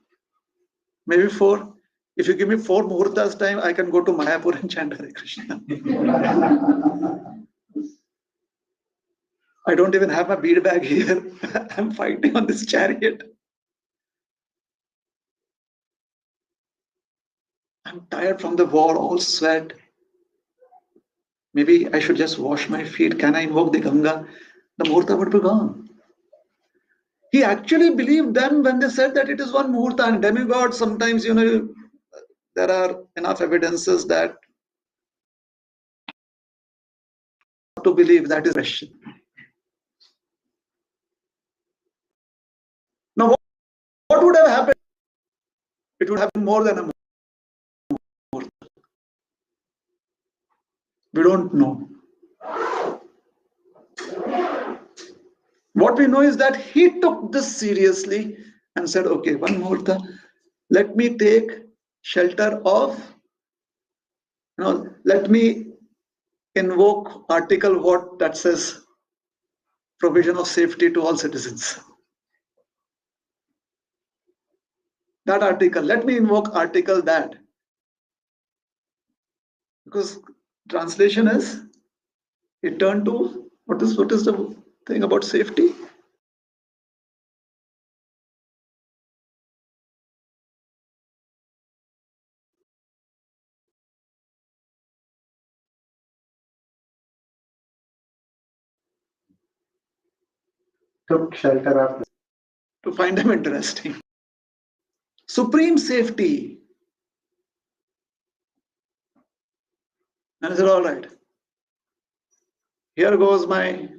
Maybe four? If you give me 4 muhurtas time, I can go to Mayapur and chant Hare Krishna. I don't even have my bead bag here. I'm fighting on this chariot. I'm tired from the war, all sweat. Maybe I should just wash my feet. Can I invoke the Ganga? The muhurta would be gone. He actually believed them when they said that it is one muhurta, and demigods sometimes, there are enough evidences that to believe that is question. Now, what would have happened? It would have been more than a muhurta. We don't know. What we know is that he took this seriously and said, okay, one muhurta, let me take shelter of, let me invoke article what that says provision of safety to all citizens. That article, let me invoke article that. Because translation is, it turned to, what is the thing about safety? Took shelter of To find them interesting. Supreme safety. And I said, all right. Here goes my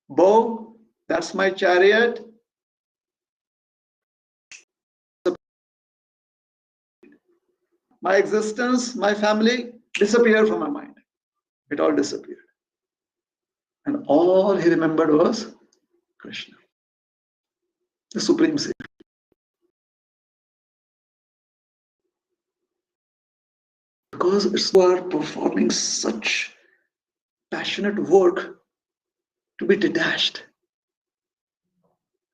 bow. That's my chariot. my existence, my family disappeared from my mind. It all disappeared. And all he remembered was Krishna, the Supreme Savior. Because it's who are performing such passionate work to be detached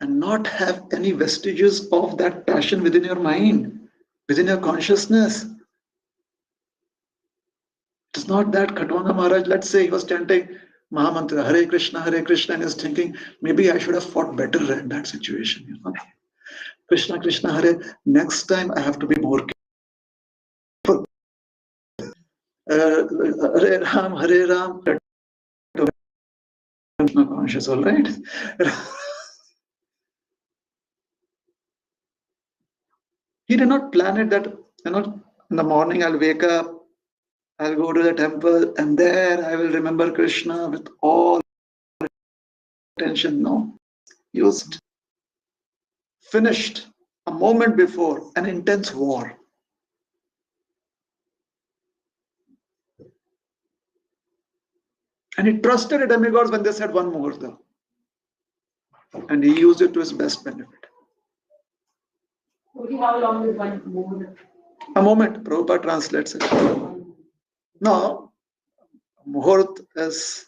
and not have any vestiges of that passion within your mind, within your consciousness. It's not that Khatwanga Maharaj, let's say he was chanting Mahamantra, Hare Krishna, and he's thinking, maybe I should have fought better in that situation. You know? Krishna, Krishna, Hare, next time I have to be more careful. Hare Ram, not conscious, all right? He did not plan it that, you know, in the morning I'll wake up, I'll go to the temple, and there I will remember Krishna with all attention. No. He was finished a moment before an intense war. And he trusted the demigods when they said one muhurta. And he used it to his best benefit. How long is one muhurta? A moment, Prabhupada translates it. No, muhurt is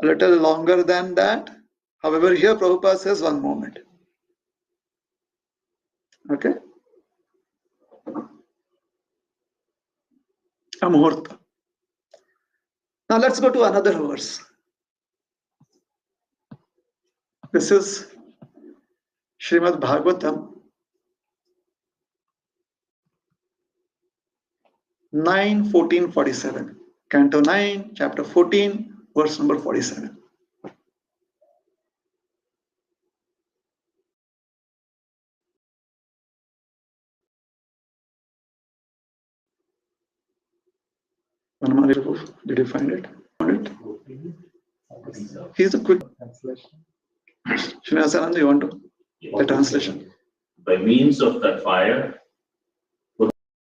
a little longer than that. However, here Prabhupada says one moment. Okay? A muhurta. Now let's go to another verse. This is Srimad Bhagavatam 9:14-47. Canto 9, chapter 14, verse number 47. Did you find it? Here's a quick Translation. Srinivasananda, you want to? The translation. By means of that fire,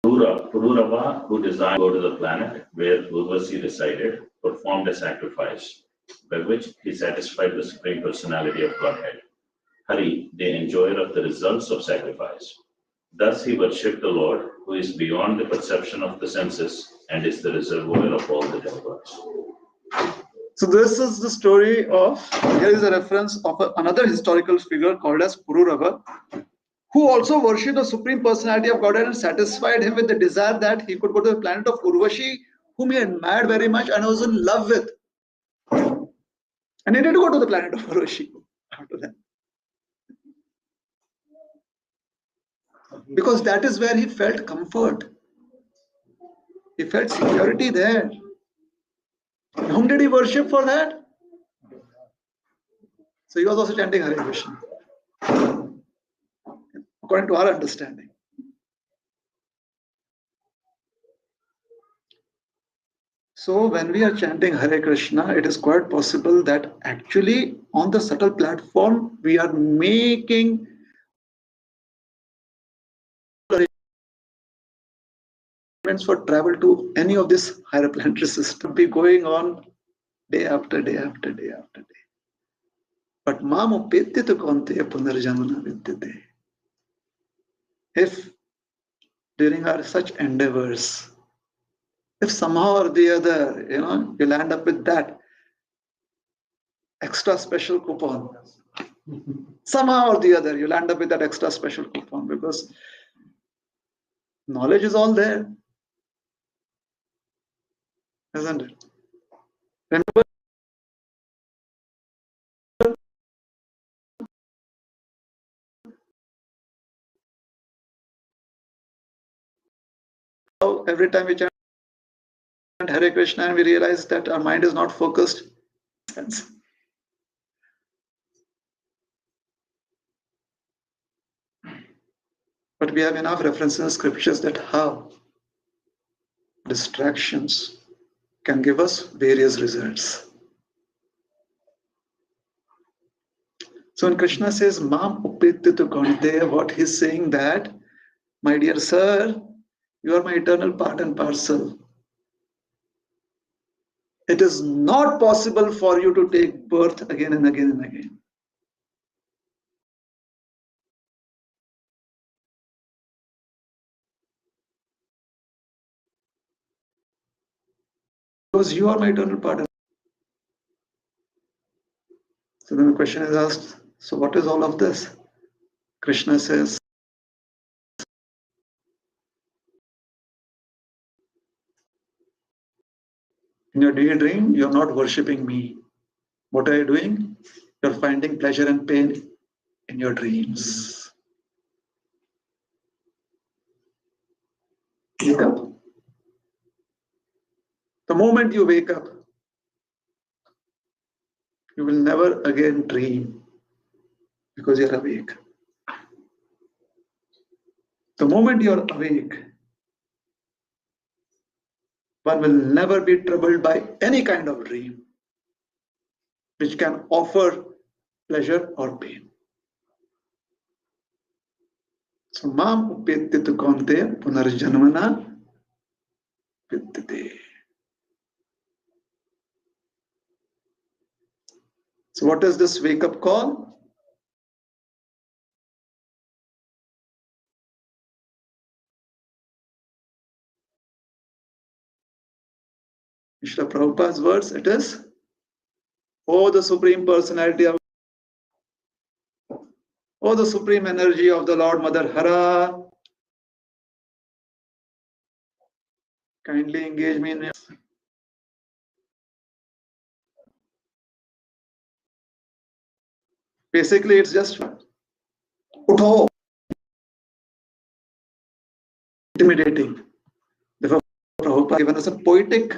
Pururava, who desired to go to the planet where Urvasi resided, performed a sacrifice, by which he satisfied the Supreme Personality of Godhead. Hari, the enjoyer of the results of sacrifice. Thus he worshipped the Lord, who is beyond the perception of the senses and is the reservoir of all the demigods. So this is the story of, here is a reference of another historical figure called as Pururava, who also worshipped the Supreme Personality of Godhead and satisfied him with the desire that he could go to the planet of Urvashi, whom he admired very much and was in love with. And he did go to the planet of Urvashi after that. Because that is where he felt comfort. He felt security there. And whom did he worship for that? So he was also chanting Hare Krishna, according to our understanding. So when we are chanting Hare Krishna, it is quite possible that actually on the subtle platform, we are making arrangements for travel to any of this higher planetary system, be going on day after day after day after day. But Mamo Petyatu Konte Punarjanana Vidyate. If during our such endeavors, if somehow or the other, you land up with that extra special coupon, somehow or the other, you land up with that extra special coupon because knowledge is all there, isn't it? Remember, how every time we chant Hare Krishna and we realize that our mind is not focused. But we have enough references in scriptures that how distractions can give us various results. So when Krishna says, Mam Upityatu Konte, what he's saying that, my dear sir, You are my eternal part and parcel. It is not possible for you to take birth again and again and again. Because you are my eternal part. So then the question is asked, so what is all of this? Krishna says, in your daydream, you are not worshipping me. What are you doing? You are finding pleasure and pain in your dreams. Wake up. The moment you wake up, you will never again dream because you are awake. The moment you are awake, one will never be troubled by any kind of dream which can offer pleasure or pain. So, mam upetitu konte punarjanmana vidyate. So, what is this wake up call? Srila Prabhupada's words, it is, oh, the Supreme Personality of, oh, the Supreme Energy of the Lord Mother Hara, kindly engage me in. Basically, it's just utho, intimidating. Therefore, Prabhupada given us a poetic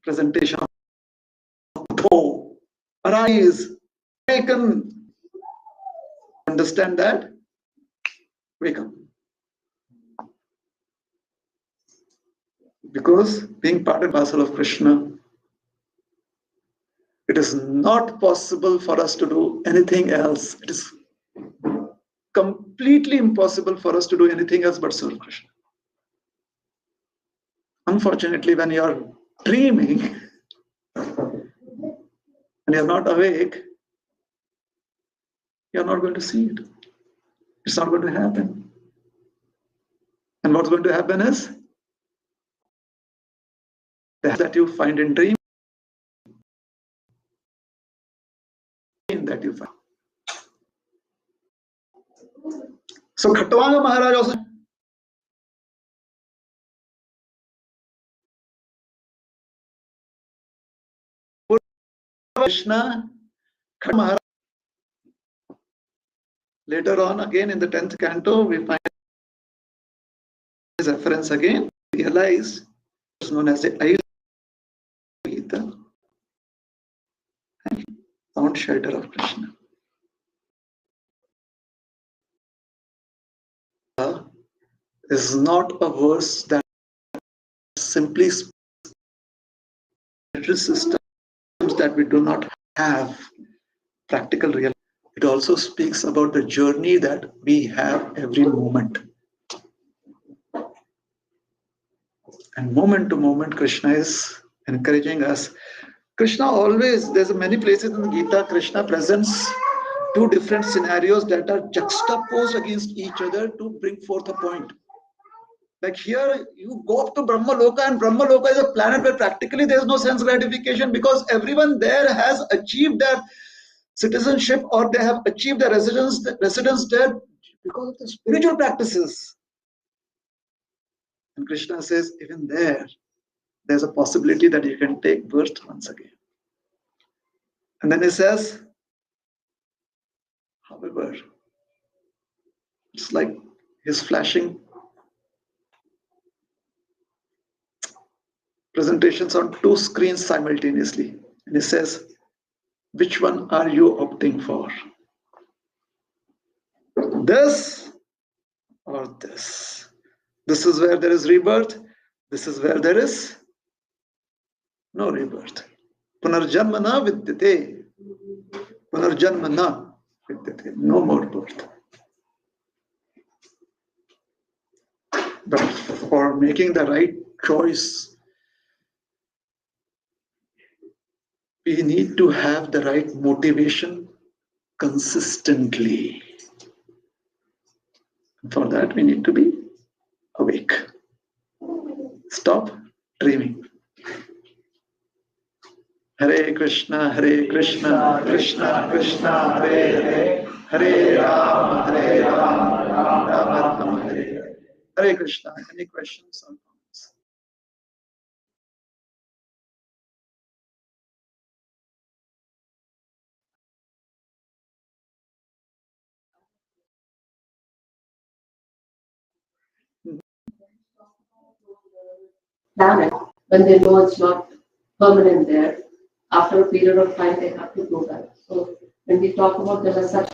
presentation of utho, arise, awaken. Understand that? Wake up. Because being part and parcel of Krishna, it is not possible for us to do anything else. It is completely impossible for us to do anything else but serve Krishna. Unfortunately, when you are dreaming and you are not awake, you are not going to see it. It's not going to happen. And what's going to happen is that you find in dream, that you find. So Khatwanga Maharaj also Krishna Maharaj. Later on, again in the 10th canto, we find his reference again. Realized it's known as the Gita and found shelter of Krishna. Is not a verse that simply systems that we do not have practical reality. It also speaks about the journey that we have every moment. And moment to moment, Krishna is encouraging us. Krishna always, there's many places in the Gita, Krishna presents two different scenarios that are juxtaposed against each other to bring forth a point. Like here, you go up to Brahma Loka, and Brahma Loka is a planet where practically there is no sense gratification because everyone there has achieved their citizenship or they have achieved their residence there because of the spiritual practices. And Krishna says, even there's a possibility that you can take birth once again. And then he says, however, it's like he's flashing presentations on two screens simultaneously. And he says, which one are you opting for? This or this? This is where there is rebirth. This is where there is no rebirth. Punarjanmana vidyate. Punarjanmana vidyate. No more birth. But for making the right choice, we need to have the right motivation consistently. For that, we need to be awake. Stop dreaming. Hare Krishna, Krishna Krishna, Hare Hare, Hare Rama, Rama Rama, Hare Hare. Hare Krishna. Any questions or comments? Planet, when they know it's not permanent there, after a period of time, they have to go back. So when we talk about there are such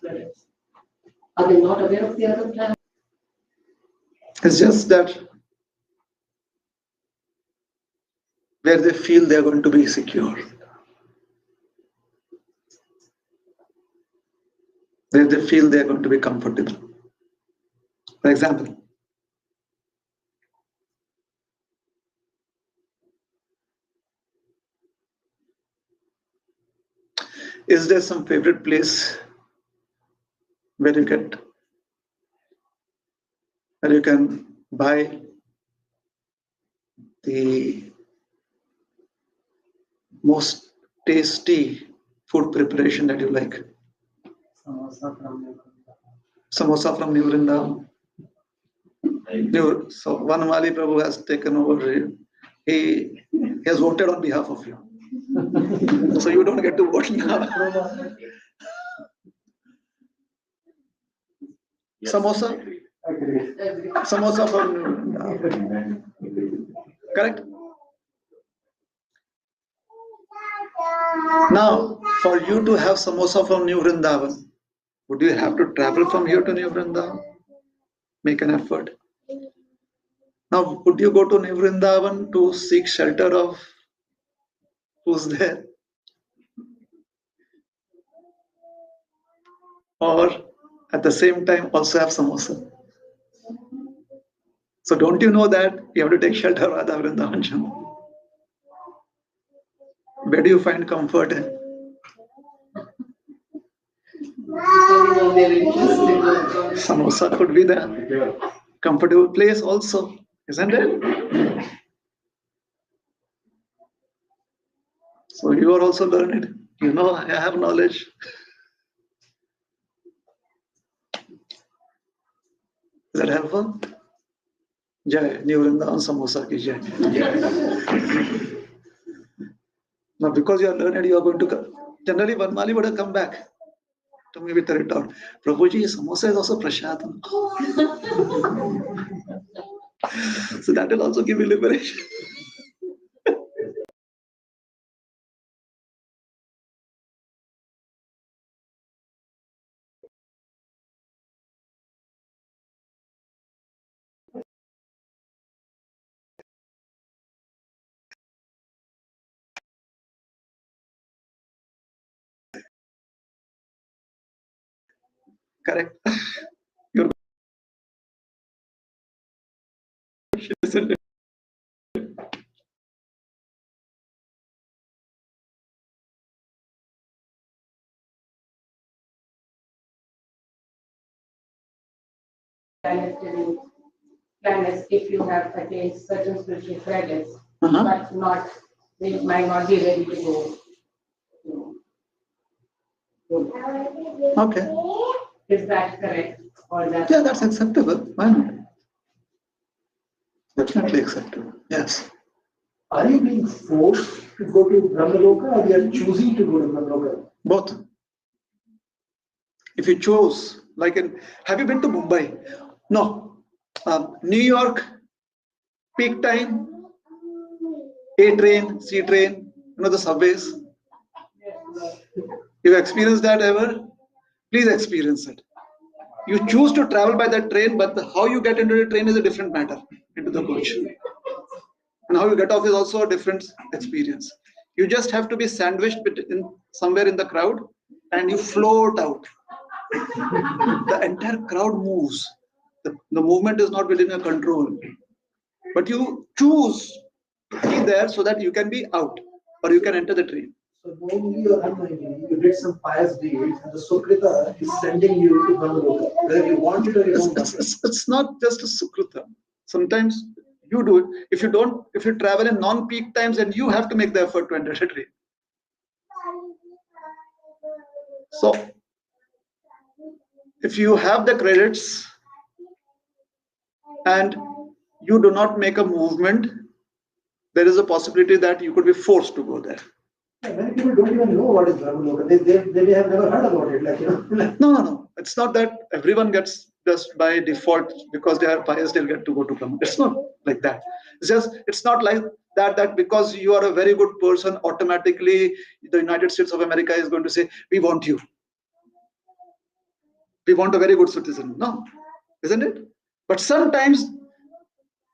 planets, are they not aware of the other planets? It's just that where they feel they're going to be secure, where they feel they're going to be comfortable. For example, is there some favorite place where you can buy the most tasty food preparation that you like? Samosa from New Vrindavan. So Vanamali Prabhu has taken over. He has voted on behalf of you. So you don't get to vote now. Yes, Samosa? agree. Samosa from New Vrindavan. Correct? Now, for you to have samosa from New Vrindavan, would you have to travel from here to New Vrindavan? Make an effort. Now, would you go to New Vrindavan to seek shelter of who's there? Or at the same time also have samosa? So don't you know that you have to take shelter of Radha Vrindavan? Where do you find comfort in? Samosa could be the comfortable place also, isn't it? So you are also learned. You know, I have knowledge. Is that helpful? Jai, New Vrindavan Samosa ki jai. Now, because you are learned, you are going to come. Generally, Vanmali would have come back to me with a retort. Prabhuji, samosa is also prasad. So that will also give you liberation. Correct. Your question, isn't it? Planets, if you have attained certain spiritual credits, Uh-huh. but not, they might not be ready to go. Okay. Is that correct? Or that? Yeah, that's acceptable. Why not? Definitely acceptable. Yes. Are you being forced to go to Brahmaloka or you are choosing to go to Brahmaloka? Both. If you chose, have you been to Mumbai? No. New York, peak time, A train, C train, the subways. You've experienced that ever? Please experience it. You choose to travel by that train, but how you get into the train is a different matter, into the coach. And how you get off is also a different experience. You just have to be sandwiched somewhere in the crowd and you float out. The entire crowd moves. The movement is not within your control. But you choose to be there so that you can be out or you can enter the train. So knowingly or unknowingly, you did some pious deeds, and the Sukrita is sending you to Brahmaloka, whether you want it or you don't want it. It's not just a Sukrita. Sometimes you do it. If you travel in non-peak times, then you have to make the effort to enter the train. So if you have the credits and you do not make a movement, there is a possibility that you could be forced to go there. Yeah, many people don't even know what is Brahmaloka. They may have never heard about it. Like, you know. No. It's not that everyone gets just by default because they are pious, they'll get to go to Brahma. It's not like that. It's not like that because you are a very good person, automatically the United States of America is going to say, we want you. We want a very good citizen. No, isn't it? But sometimes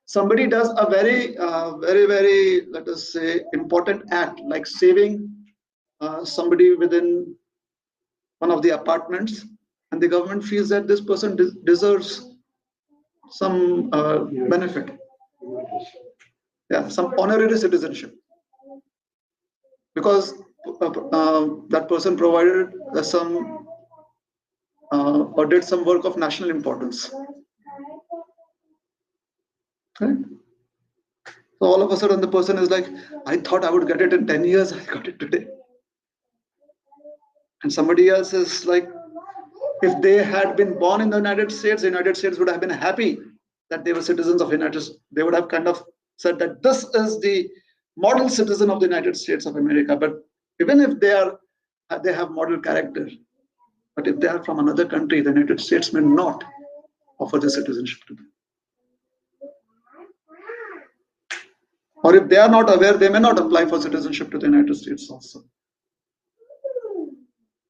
somebody does a very, let us say, important act, like saving somebody within one of the apartments, and the government feels that this person deserves some benefit. Yeah, some honorary citizenship. Because that person provided some or did some work of national importance. Right? So all of a sudden the person is like, I thought I would get it in 10 years, I got it today. And somebody else is like, if they had been born in the United States would have been happy that they were citizens of the United States. They would have kind of said that this is the model citizen of the United States of America. But even if they have model character, but if they are from another country, the United States may not offer the citizenship to them. Or if they are not aware, they may not apply for citizenship to the United States also.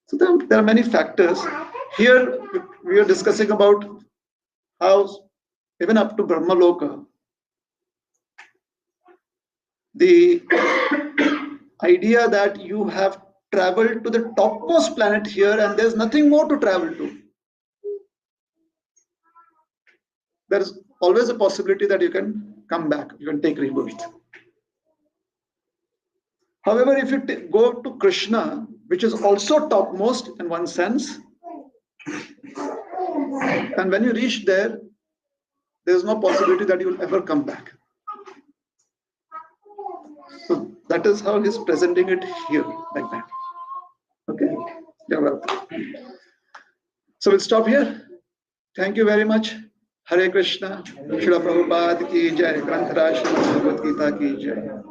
So there are many factors. Here we are discussing about how even up to Brahmaloka, the idea that you have traveled to the topmost planet here and there's nothing more to travel to. There is always a possibility that you can come back, you can take rebirth. However, if you go to Krishna, which is also topmost in one sense, and when you reach there, there's no possibility that you will ever come back. So that is how he's presenting it here, like that. Okay? You're welcome. So we'll stop here. Thank you very much. Hare Krishna. Srila Prabhupada ki jai. Granth Raj Srimad Bhagavad Gita ki jai.